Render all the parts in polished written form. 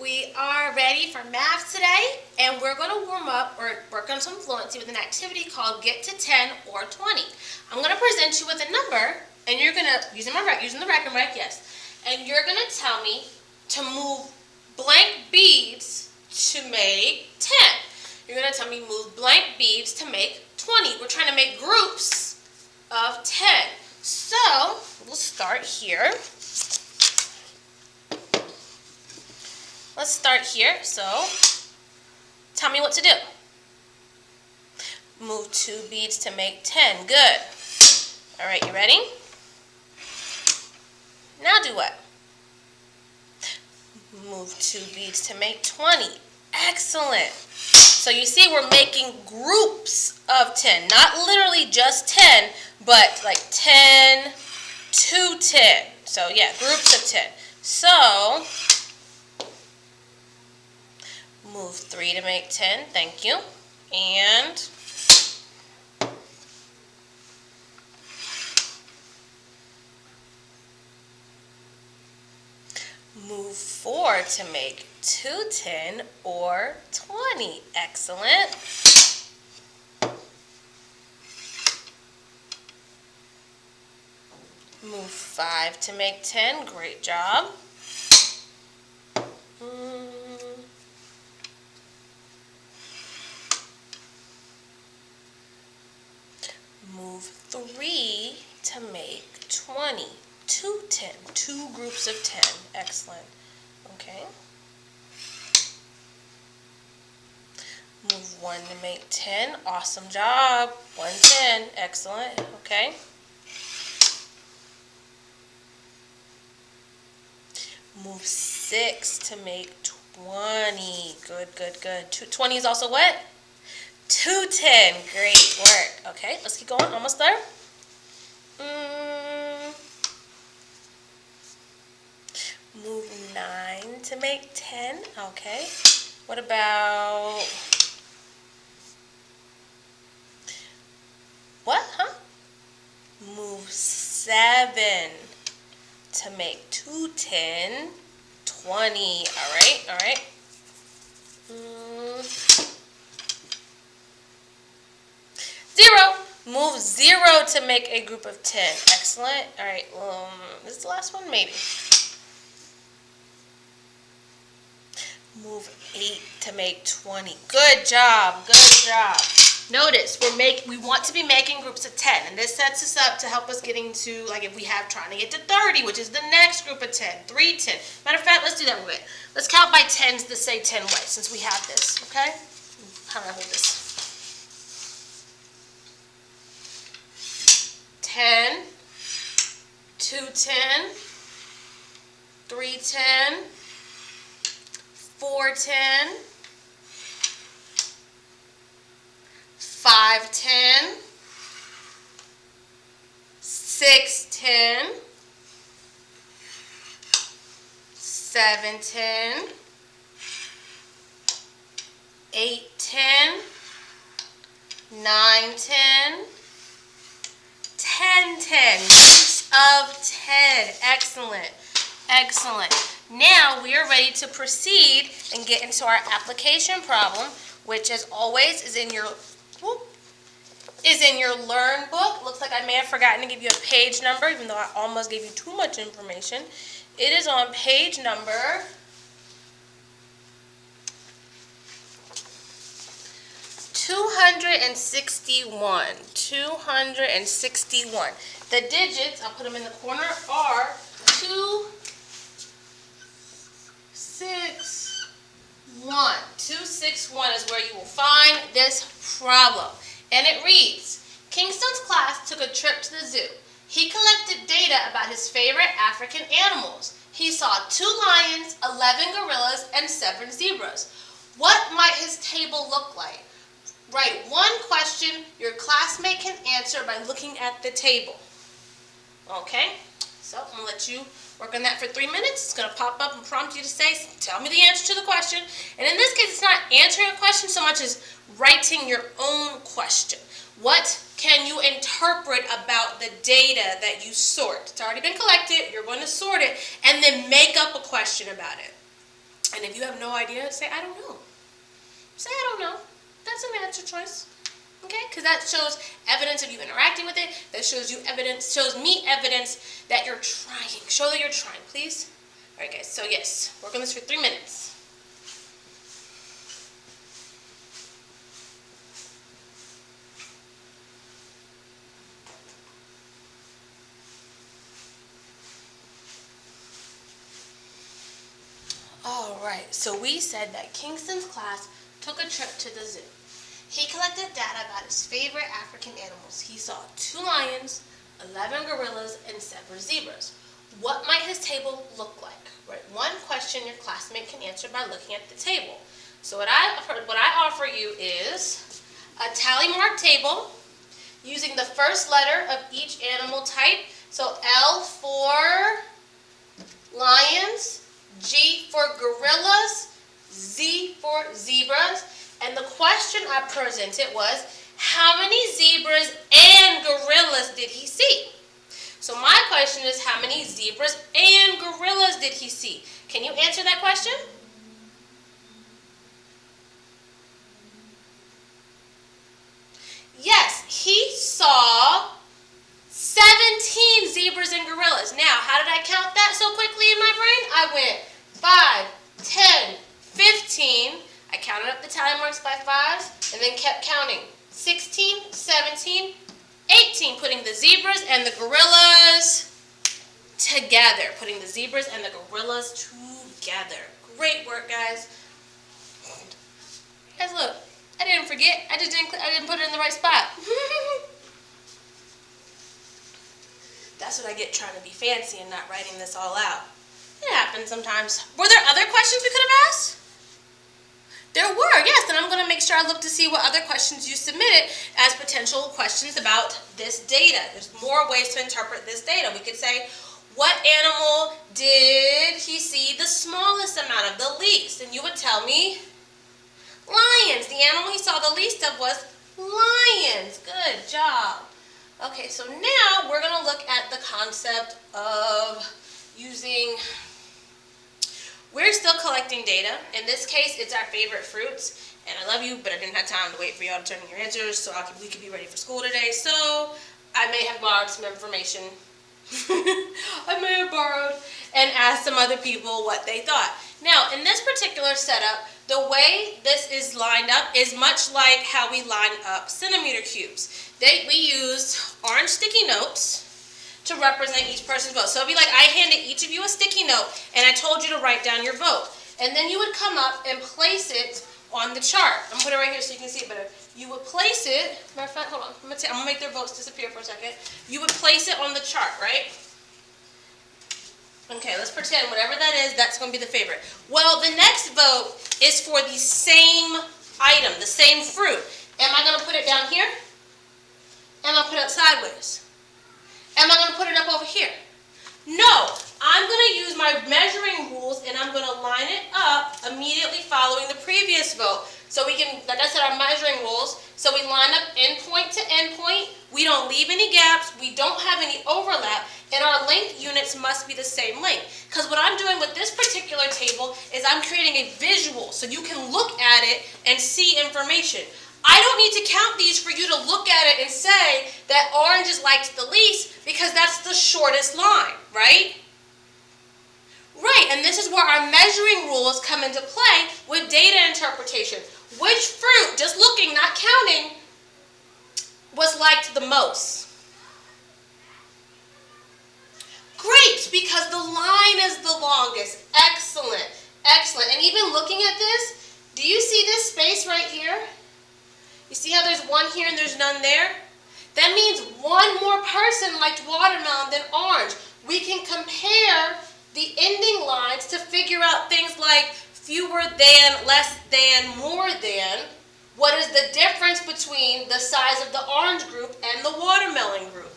We are ready for math today, and we're going to warm up or work on some fluency with an activity called Get to 10 or 20. I'm going to present you with a number, and you're going to, using the record mic, yes, and you're going to tell me to move blank beads to make 10. You're going to tell me move blank beads to make 20. We're trying to make groups of 10. So, we'll start here. Let's start here. So, tell me what to do. Move 2 beads to make 10. Good. All right, you ready? Now do what? Move 2 beads to make 20. Excellent. So you see we're making groups of 10. Not literally just 10, but like 10 to 10. So yeah, groups of 10. So, move 3 to make 10. Thank you. And move 4 to make 2 10 or 20. Excellent. Move 5 to make 10. Great job. Move 3 to make 20. 2 10. 2 groups of 10. Excellent. Okay. Move 1 to make 10. Awesome job. 1 10. Excellent. Okay. Move 6 to make 20. Good, good, good. 20 is also what? 2 10. Great work. Okay, let's keep going. Almost there. Move 9 to make 10. Okay. What about... What? Huh? Move 7 to make 2 10. 20. All right. All right. Move 0 to make a group of 10. Excellent. All right. This is the last one, maybe. Move 8 to make 20. Good job. Good job. Notice we want to be making groups of 10, and this sets us up to help us getting to, like, if we have trying to get to 30, which is the next group of 10. 3 10. Matter of fact, let's do that real quick. Let's count by tens to say 10 ways since we have this. Okay. How do I hold this? 10, 2 10, 3 10, 4 10, 5 10, 6 10, 7 10, 8 10, 9 10, 10 10. Groups of 10. Excellent. Excellent. Now we are ready to proceed and get into our application problem, which as always is in your Learn book. Looks like I may have forgotten to give you a page number, even though I almost gave you too much information. It is on page number 261. 261. The digits, I'll put them in the corner, are 261. 261 is where you will find this problem. And it reads, Kingston's class took a trip to the zoo. He collected data about his favorite African animals. He saw 2 lions, 11 gorillas, and 7 zebras. What might his table look like? Write one question your classmate can answer by looking at the table. Okay, so I'm going to let you work on that for 3 minutes. It's going to pop up and prompt you to say, tell me the answer to the question. And in this case, it's not answering a question so much as writing your own question. What can you interpret about the data that you sort? It's already been collected. You're going to sort it and then make up a question about it. And if you have no idea, say, I don't know. Say, I don't know. That's an answer choice. Okay? Because that shows evidence of you interacting with it. That shows me evidence that you're trying. Show that you're trying, please. All right, guys. So, yes, work on this for 3 minutes. All right. So, we said that Kingston's class took a trip to the zoo. He collected data about his favorite African animals. He saw 2 lions, 11 gorillas, and 7 zebras. What might his table look like? Right? One question your classmate can answer by looking at the table. So what I offer you is a tally mark table using the first letter of each animal type. So L for lions, G for gorillas, Z for zebras. And the question I presented was, how many zebras and gorillas did he see? So my question is, how many zebras and gorillas did he see? Can you answer that question? Yes, he saw 17 zebras and gorillas. Now, how did I count that so quickly in my brain? I went 5, 10, 15. I counted up the tally marks by 5s and then kept counting. 16, 17, 18, putting the zebras and the gorillas together. Putting the zebras and the gorillas together. Great work, guys. Guys, look. I didn't forget. I didn't put it in the right spot. That's what I get trying to be fancy and not writing this all out. It happens sometimes. Were there other questions we could have asked? There were, yes, and I'm going to make sure I look to see what other questions you submitted as potential questions about this data. There's more ways to interpret this data. We could say, what animal did he see the smallest amount of, the least? And you would tell me, lions. The animal he saw the least of was lions. Good job. Okay, so now we're going to look at the concept of using... We're still collecting data. In this case, it's our favorite fruits. And I love you, but I didn't have time to wait for y'all to turn in your answers so we could be ready for school today. So I may have borrowed some information. I may have borrowed and asked some other people what they thought. Now, in this particular setup, the way this is lined up is much like how we line up centimeter cubes. We used orange sticky notes to represent each person's vote. So it'd be like I handed each of you a sticky note and I told you to write down your vote. And then you would come up and place it on the chart. I'm going to put it right here so you can see it better. You would place it, matter of fact, hold on, I'm going to make their votes disappear for a second. You would place it on the chart, right? Okay, let's pretend whatever that is, that's going to be the favorite. Well, the next vote is for the same item, the same fruit. Am I going to put it down here? Am I going to put it sideways? Am I going to put it up over here? No, I'm going to use my measuring rules and I'm going to line it up immediately following the previous vote. So we can, like I said, our measuring rules, so we line up endpoint to endpoint. We don't leave any gaps. We don't have any overlap. And our length units must be the same length. Because what I'm doing with this particular table is I'm creating a visual so you can look at it and see information. I don't need to count these for you to look at it and say that orange is liked the least because that's the shortest line, right? Right, and this is where our measuring rules come into play with data interpretation. Which fruit, just looking, not counting, was liked the most? Grapes, because the line is the longest. Excellent, excellent. And even looking at this, do you see this space right here? You see how there's one here and there's none there? That means one more person liked watermelon than orange. We can compare the ending lines to figure out things like fewer than, less than, more than. What is the difference between the size of the orange group and the watermelon group?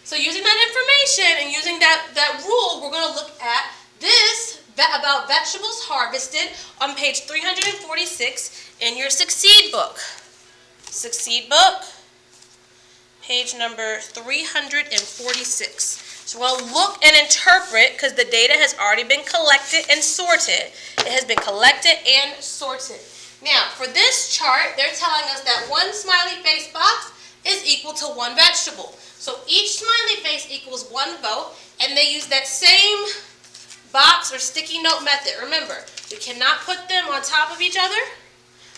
So using that information and using that rule, we're going to look at this about vegetables harvested on page 346 in your Succeed book. Succeed book, page number 346. So we'll look and interpret because the data has already been collected and sorted. It has been collected and sorted. Now, for this chart, they're telling us that one smiley face box is equal to one vegetable. So each smiley face equals one vote, and they use that same box or sticky note method. Remember, we cannot put them on top of each other.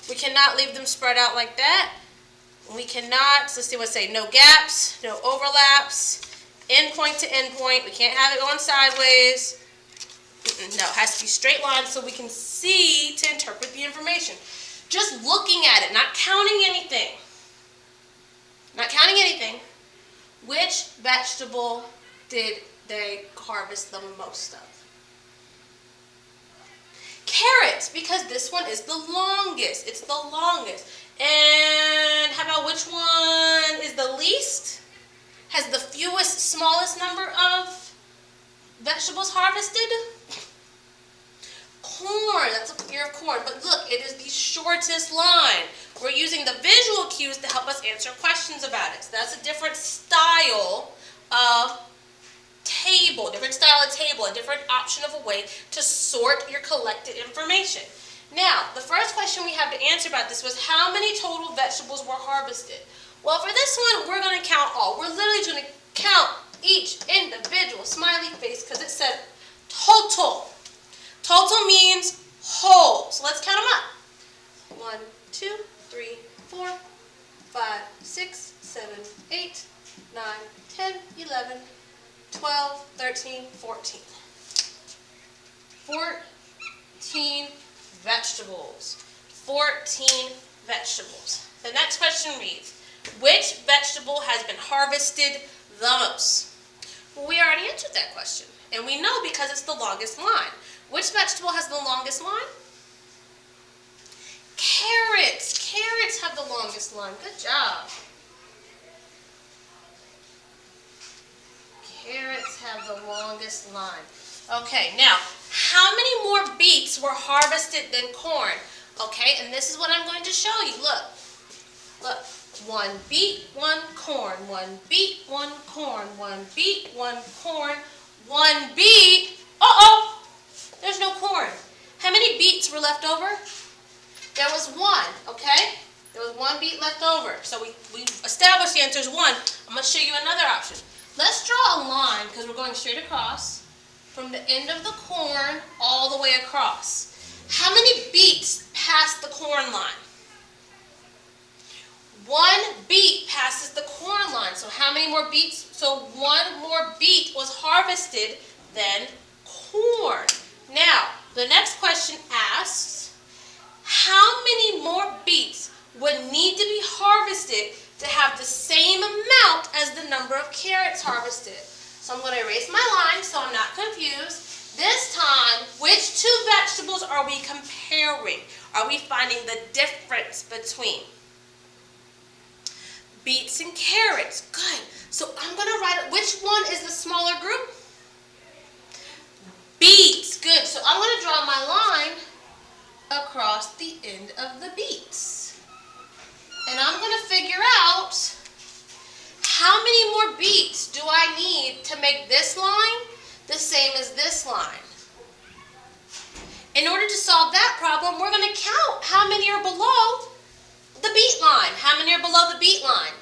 We cannot leave them spread out like that. We cannot, let's see what say, no gaps, no overlaps, endpoint to endpoint. We can't have it going sideways. No, it has to be straight lines so we can see to interpret the information. Just looking at it, not counting anything. Not counting anything. Which vegetable did they harvest the most of? Carrots, because this one is the longest. It's the longest. And how about which one is the least? Has the fewest, smallest number of vegetables harvested? Corn, that's a ear of corn. But look, it is the shortest line. We're using the visual cues to help us answer questions about it. So that's a different style of table, a different option of a way to sort your collected information. Now, the first question we have to answer about this was how many total vegetables were harvested? Well, for this one, we're going to count all. We're literally going to count each individual smiley face because it said total. Total means whole. So let's count them up. 1, 2, 3, 4, 5, 6, 7, 8, 9, 10, 11, 12, 13, 14. 14 vegetables. 14 vegetables. The next question reads, which vegetable has been harvested the most? Well, we already answered that question. And we know because it's the longest line. Which vegetable has the longest line? Carrots. Carrots have the longest line. Good job. Carrots have the longest line. Okay, now, how many more beets were harvested than corn? Okay, and this is what I'm going to show you. Look. Look. 1 beet, 1 corn. 1 beet, 1 corn. 1 beet, 1 corn. 1 beet. Uh-oh! There's no corn. How many beets were left over? There was 1, okay? There was 1 beet left over. So we established the answer is 1. I'm going to show you another option. Let's draw a line, because we're going straight across, from the end of the corn all the way across. How many beets pass the corn line? 1 beet passes the corn line. So how many more beets? So 1 more beet was harvested than corn. Now, the next question asks, how many more beets would need to be harvested to have the same amount as the number of carrots harvested? So I'm going to erase my line so I'm not confused. This time, which 2 vegetables are we comparing? Are we finding the difference between beets and carrots? Good. So I'm going to write, which one is the smaller group? Beets. Good. So I'm going to draw my line across the end of the beets. And I'm going to figure out how many more beets do I need to make this line the same as this line. In order to solve that problem, we're going to count how many are below the beet line. How many are below the beet line?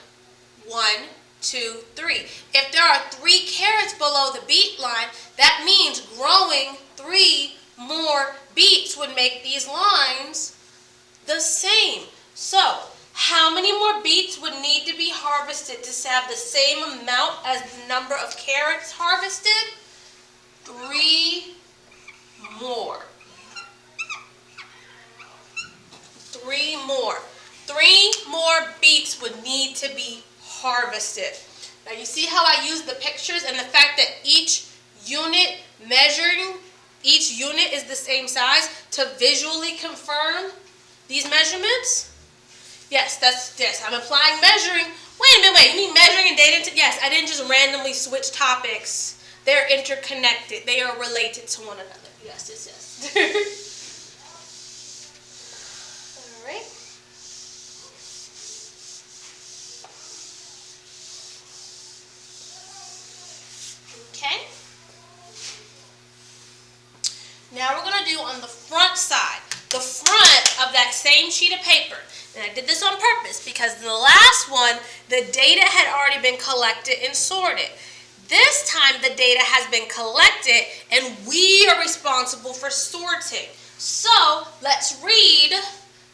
1, 2, 3. If there are 3 carrots below the beet line, that means growing 3 more beets would make these lines the same. So, how many more beets would need to be harvested to have the same amount as the number of carrots harvested? 3 more. 3 more. 3 more beets would need to be harvested. Now you see how I use the pictures and the fact that each unit is the same size to visually confirm these measurements? Yes, I'm applying measuring. Wait, you mean measuring and data? Yes, I didn't just randomly switch topics. They're interconnected. They are related to one another. Yes. All right. Okay. Now we're going to do on the front side, the front of that same sheet of paper. And I did this on purpose because in the last one, the data had already been collected and sorted. This time, the data has been collected and we are responsible for sorting. So let's read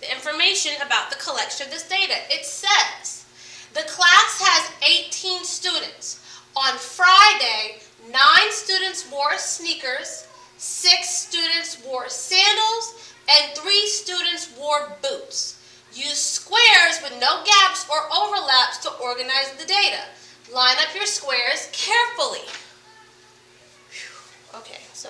the information about the collection of this data. It says, the class has 18 students. On Friday, 9 students wore sneakers, 6 students wore sandals, and 3 students wore boots. Use squares with no gaps or overlaps to organize the data. Line up your squares carefully. Whew. Okay, so,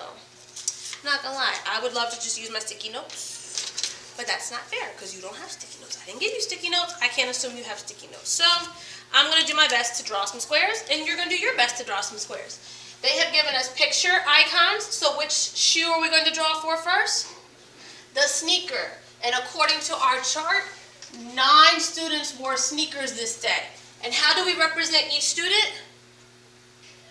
not gonna lie, I would love to just use my sticky notes, but that's not fair because you don't have sticky notes. I didn't give you sticky notes. I can't assume you have sticky notes. So, I'm gonna do my best to draw some squares, and you're gonna do your best to draw some squares. They have given us picture icons, so which shoe are we going to draw for first? The sneaker. And according to our chart, 9 students wore sneakers this day. And how do we represent each student?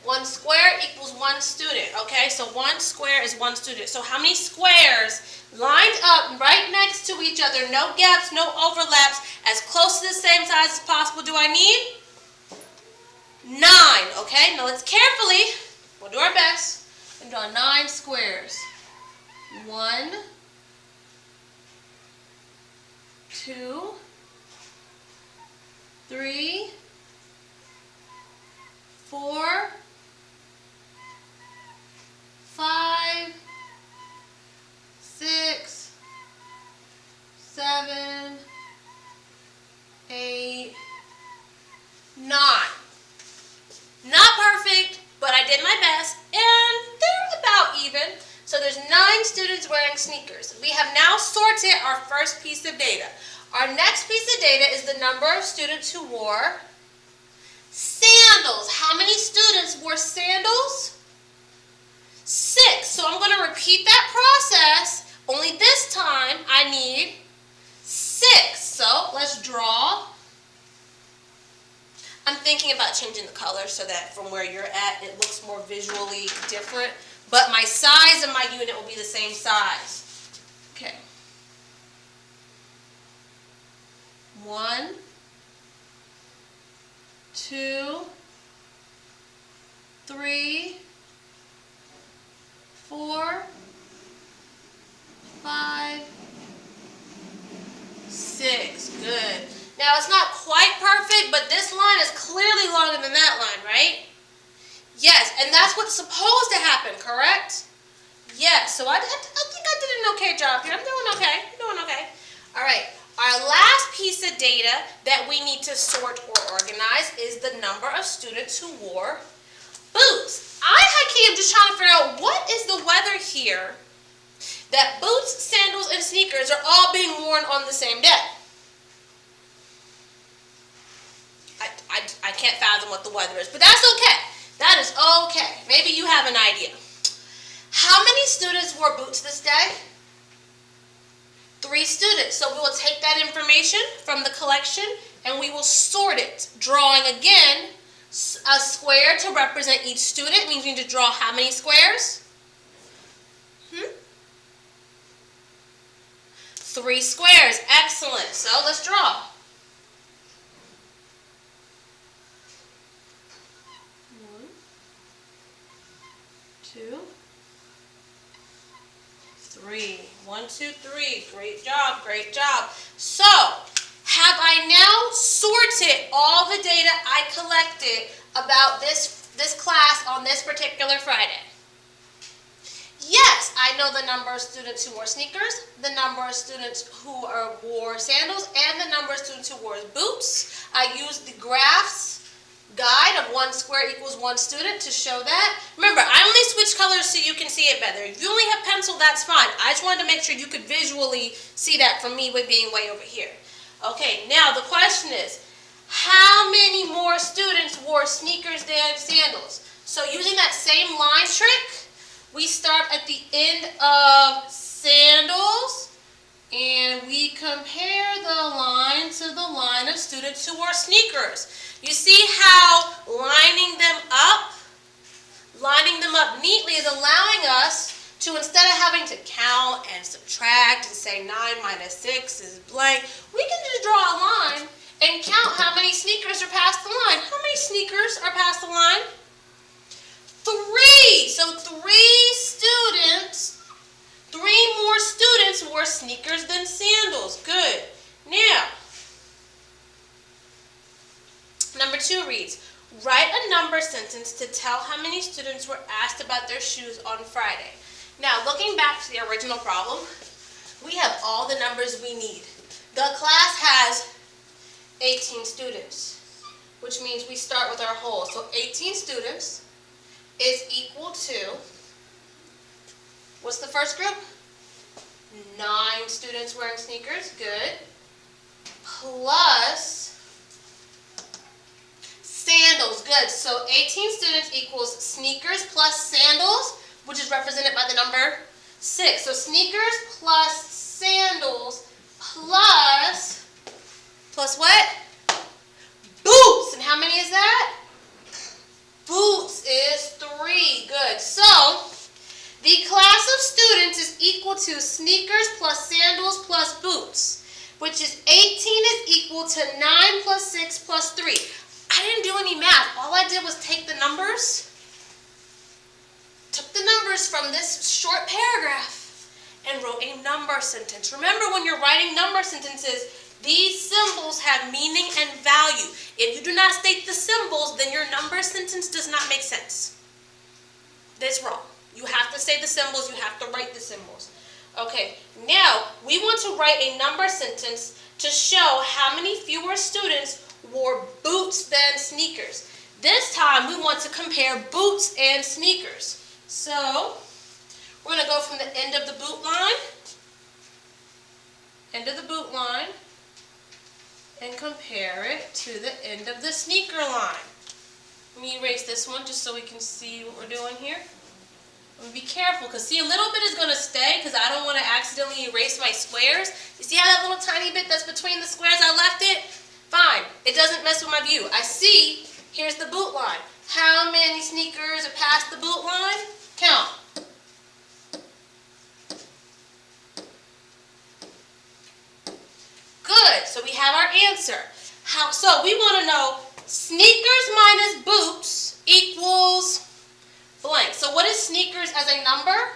1 square equals 1 student, okay? So 1 square is 1 student. So how many squares lined up right next to each other, no gaps, no overlaps, as close to the same size as possible do I need? 9, okay? Now let's carefully, we'll do our best, and draw 9 squares. 1, 2, 3, 4, 5, 6, 7, 8, 9. Not perfect, but I did my best, and they're about even. So there's 9 students wearing sneakers. We have now sorted our first piece of data. Our next piece of data is the number of students who wore sandals. How many students wore sandals? 6. So I'm going to repeat that process, only this time I need 6. So let's draw. I'm thinking about changing the color so that from where you're at, it looks more visually different. But my size of my unit will be the same size. Okay. 1, 2, 3, 4, 5, 6. Good. Now it's not quite perfect, but this line is clearly longer than that line, right? Yes, and that's what's supposed to happen, correct? Yes, so I think I did an okay job here. I'm doing okay. All right, our last piece of data that we need to sort or organize is the number of students who wore boots. I am just trying to figure out what is the weather here that boots, sandals, and sneakers are all being worn on the same day. I can't fathom what the weather is, but that's okay. That is okay. Maybe you have an idea. How many students wore boots this day? 3 students. So we will take that information from the collection and we will sort it, drawing again a square to represent each student. Means we need to draw how many squares? 3 squares. Excellent. So let's draw. 2, 3. 1, 2, 3. Great job, great job. So, have I now sorted all the data I collected about this class on this particular Friday? Yes, I know the number of students who wore sneakers, the number of students who wore sandals, and the number of students who wore boots. I used the graphs guide of 1 square equals 1 student to show that. Remember, I only switch colors so you can see it better. If you only have pencil, that's fine. I just wanted to make sure you could visually see that from me being way over here. Okay, now the question is, how many more students wore sneakers than sandals? So using that same line trick, we start at the end of sandals and we compare the line to the line of students who wore sneakers. You see how lining them up neatly is allowing us to, instead of having to count and subtract and say 9 minus 6 is blank, we can just draw a line and count how many sneakers are past the line. How many sneakers are past the line? 3. So 3 more students wore sneakers than sandals. Good. Now, number 2 reads, write a number sentence to tell how many students were asked about their shoes on Friday. Now, looking back to the original problem, we have all the numbers we need. The class has 18 students, which means we start with our whole. So 18 students is equal to, what's the first group? 9 students wearing sneakers, good, plus sandals, good. So 18 students equals sneakers plus sandals, which is represented by the number 6. So sneakers plus sandals plus what? Boots. And how many is that? Boots is 3. Good. So the class of students is equal to sneakers plus sandals plus boots, which is 18 is equal to 9 plus 6 plus 3. I didn't do any math. All I did was take the numbers from this short paragraph and wrote a number sentence. Remember, when you're writing number sentences, these symbols have meaning and value. If you do not state the symbols, then your number sentence does not make sense. That's wrong. You have to say the symbols, you have to write the symbols. Okay, now we want to write a number sentence to show how many fewer students wore boots than sneakers. This time we want to compare boots and sneakers. So we're going to go from the end of the boot line, and compare it to the end of the sneaker line. Let me erase this one just so we can see what we're doing here. Be careful, because see, a little bit is going to stay because I don't want to accidentally erase my squares. You see how that little tiny bit that's between the squares, I left it? Fine. It doesn't mess with my view. I see, here's the boot line. How many sneakers are past the boot line? Count. Good. So we have our answer. So we want to know sneakers minus boots equals blank. So what is sneakers as a number?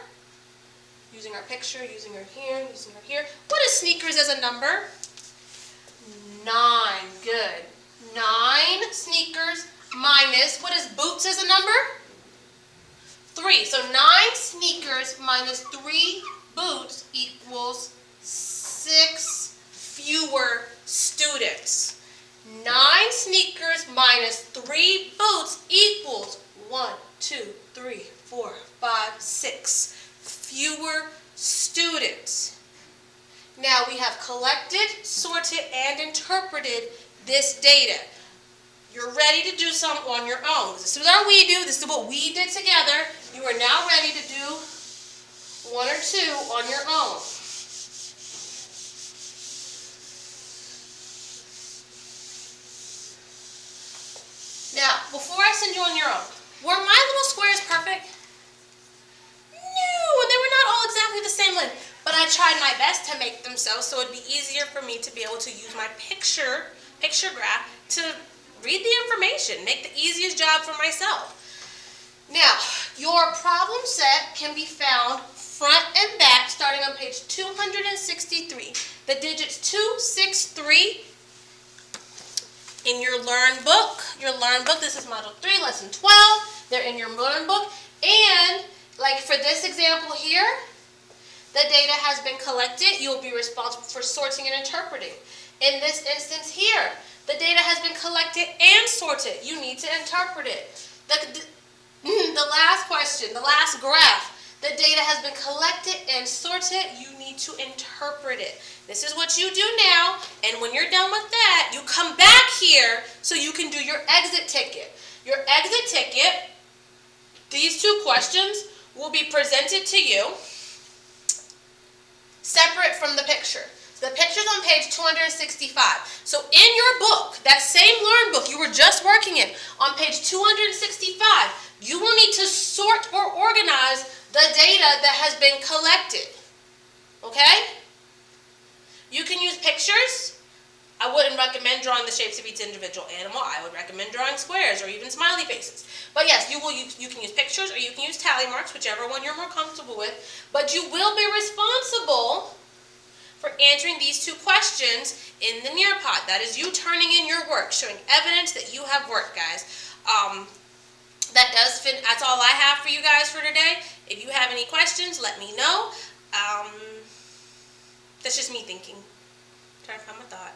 Using our picture, using her here, using her here. What is sneakers as a number? 9. Good. 9 sneakers minus, what is boots as a number? 3. So 9 sneakers minus 3 boots equals 6 fewer students. 9 sneakers minus 3 boots equals 1, 2, 3, 4, 5, 6 fewer students. Now we have collected, sorted, and interpreted this data. You're ready to do some on your own. This is our we do. This is what we did together. You are now ready to do 1 or 2 on your own. Now, before I send you on your own, were my little squares perfect? No, and they were not all exactly the same length, but I tried my best to make them so it'd be easier for me to be able to use my picture graph to read the information, make the easiest job for myself. Now, your problem set can be found front and back starting on page 263. The digits 263 in your Learn book. This is Module 3, Lesson 12. They're in your Learn book. And, like for this example here, the data has been collected. You'll be responsible for sorting and interpreting. In this instance here, the data has been collected and sorted. You need to interpret it. The last question, the last graph, the data has been collected and sorted. You need to interpret it. This is what you do now, and when you're done with that, you come back here so you can do your exit ticket. Your exit ticket, these 2 questions will be presented to you separate from the picture. So the picture's on page 265. So in your book, that same Learn book you were just working in, on page 265, you will need to sort or organize the data that has been collected. Okay? You can use pictures. I wouldn't recommend drawing the shapes of each individual animal. I would recommend drawing squares or even smiley faces. But yes, you can use pictures or you can use tally marks, whichever one you're more comfortable with. But you will be responsible for answering these two questions in the Nearpod. That is you turning in your work, showing evidence that you have worked, guys. That's all I have for you guys for today. If you have any questions, let me know. That's just me thinking. Trying to find my thought.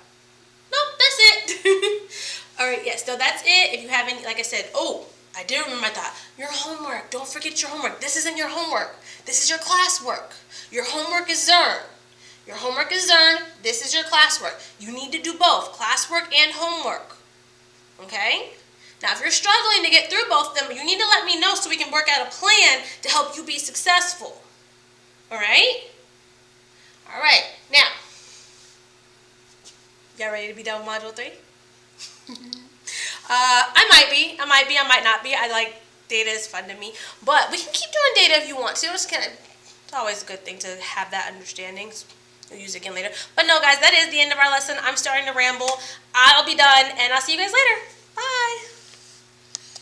Nope, that's it. Alright, yes, so that's it. If you have any, like I said, I did remember my thought. Your homework. Don't forget your homework. This isn't your homework. This is your classwork. Your homework is Zearn. Your homework is Zearn. This is your classwork. You need to do both, classwork and homework. Okay? Now, if you're struggling to get through both of them, you need to let me know so we can work out a plan to help you be successful. Alright? Alright, now, y'all ready to be done with Module 3? I might not be. I like data, is fun to me. But we can keep doing data if you want to. It's always a good thing to have that understanding. We'll use it again later. But no, guys, that is the end of our lesson. I'm starting to ramble. I'll be done, and I'll see you guys later.